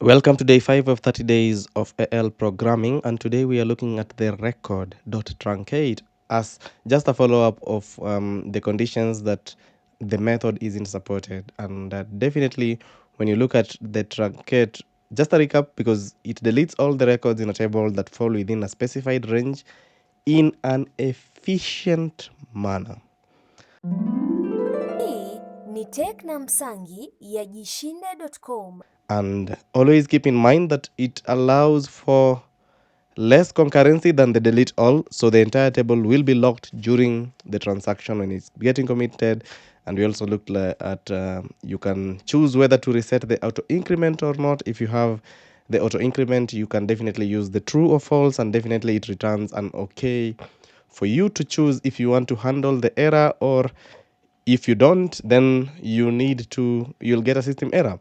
Welcome to day 5 of 30 days of AL programming, and today we are looking at the record.truncate as just a follow-up of the conditions that the method isn't supported. And definitely when you look at the truncate, just a recap, because it deletes all the records in a table that fall within a specified range in an efficient manner. Hii ni TekNaMsangi ya jishinde.com. And always keep in mind that it allows for less concurrency than the delete all, so the entire table will be locked during the transaction when it's getting committed. And we also looked at you can choose whether to reset the auto increment or not. If you have the auto increment, you can definitely use the true or false, and definitely it returns an okay for you to choose if you want to handle the error, or if you don't, then you'll get a system error.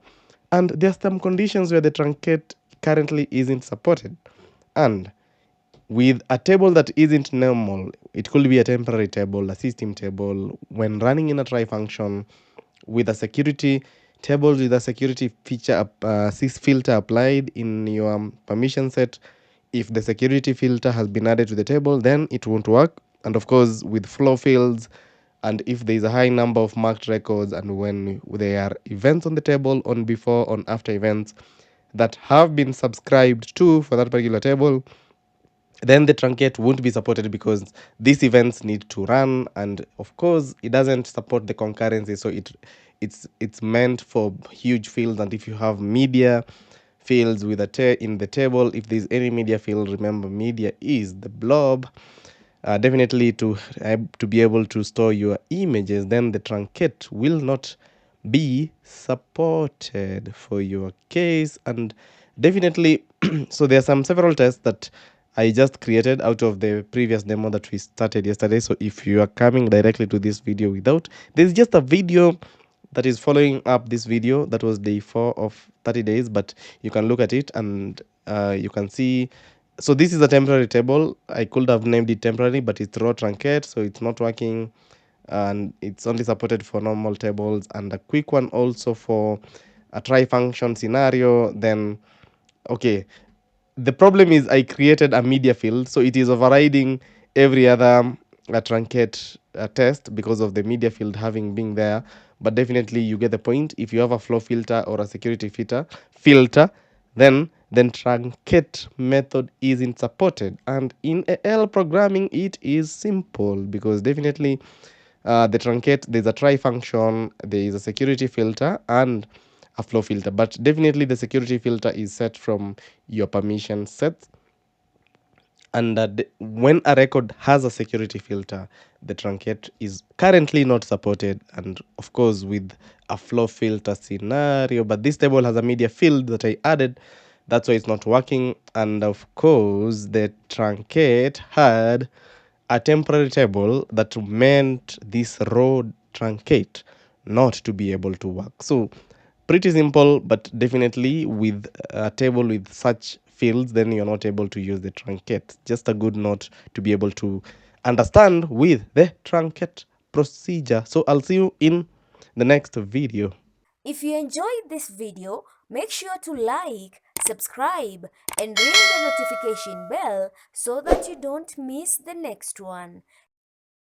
And there's some conditions where the truncate currently isn't supported. And with a table that isn't normal, it could be a temporary table, a system table, when running in a try function with a security table with a security feature sys filter applied in your permission set. If the security filter has been added to the table, then it won't work. And of course, with flow fields, and if there is a high number of marked records, and when there are events on the table, on before, on after events that have been subscribed to for that particular table, then the truncate won't be supported, because these events need to run. And of course it doesn't support the concurrency, so it's meant for huge fields. And if you have media fields with in the table, if there's any media field, remember media is the blob, definitely to be able to store your images, then the truncate will not be supported for your case. And definitely so there are several tests that I just created out of the previous demo that we started yesterday. So if you are coming directly to this video without, there's just a video that is following up this video that was day 4 of 30 days, but you can look at it and you can see. So this is a temporary table. I could have named it temporary, but it's raw truncate, so it's not working, and it's only supported for normal tables. And a quick one also for a try function scenario. Then okay, the problem is I created a media field, so it is overriding every other truncate test because of the media field having been there. But definitely you get the point. If you have a flow filter or a security filter, then truncate method isn't supported. And in AL programming, it is simple, because definitely the truncate, there's a try function, there is a security filter, and a flow filter. But definitely the security filter is set from your permission sets. And when a record has a security filter, the truncate is currently not supported. And of course with a flow filter scenario, but this table has a media field that I added, that's why it's not working. And of course the truncate had a temporary table that meant this raw truncate not to be able to work. So pretty simple, but definitely with a table with such fields, then you're not able to use the truncate. Just a good note to be able to understand with the truncate procedure. So I'll see you in the next video. If you enjoyed this video, make sure to like, subscribe, and ring the notification bell so that you don't miss the next one.